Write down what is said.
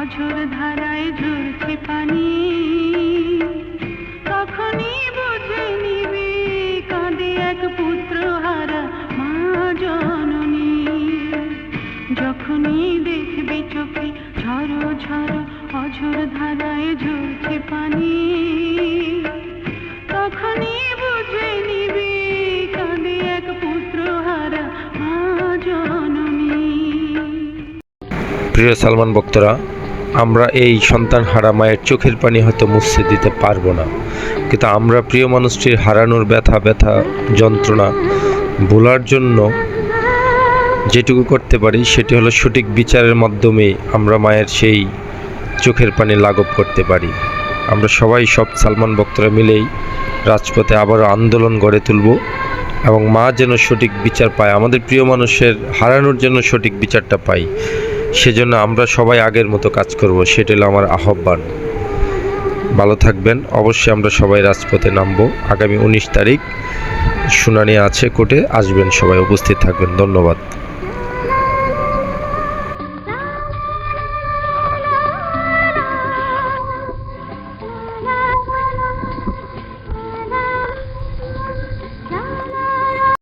অঝোর ধারায় ঝরছে পানি, তখনই বুঝে নিবে কাঁদে এক পুত্র হারা মা জননী। যখনই দেখবে চোখে ঝরো ঝরো অঝোর ধারায় ঝরছে পানি, তখনই বুঝে নিবে কাঁদে এক পুত্র হারা মা জননী। প্রিয় সালমান ভক্তরা, আমরা এই সন্তান হারা মায়ের চোখের পানি হয়তো মুছে দিতে পারবো না, কিন্তু আমরা প্রিয় মানুষটির হারানোর ব্যথা যন্ত্রণা ভোলার জন্য যেটুকু করতে পারি সেটি হলো সঠিক বিচারের মাধ্যমে আমরা মায়ের সেই চোখের পানি লাঘব করতে পারি। আমরা সবাই সব সালমান ভক্তরা মিলেই রাজপথে আবারও আন্দোলন গড়ে তুলব এবং মা যেন সঠিক বিচার পায়, আমাদের প্রিয় মানুষের হারানোর জন্য সঠিক বিচারটা পাই, সেজন্য আমরা সবাই আগের মতো কাজ করব, সেটা হলো আমার আহ্বান। ভালো থাকবেন। অবশ্যই আমরা সবাই রাজপথে নামব। আগামী 19 তারিখ শুনানি আছে কোর্টে, আসবেন সবাই, উপস্থিত থাকবেন। ধন্যবাদ।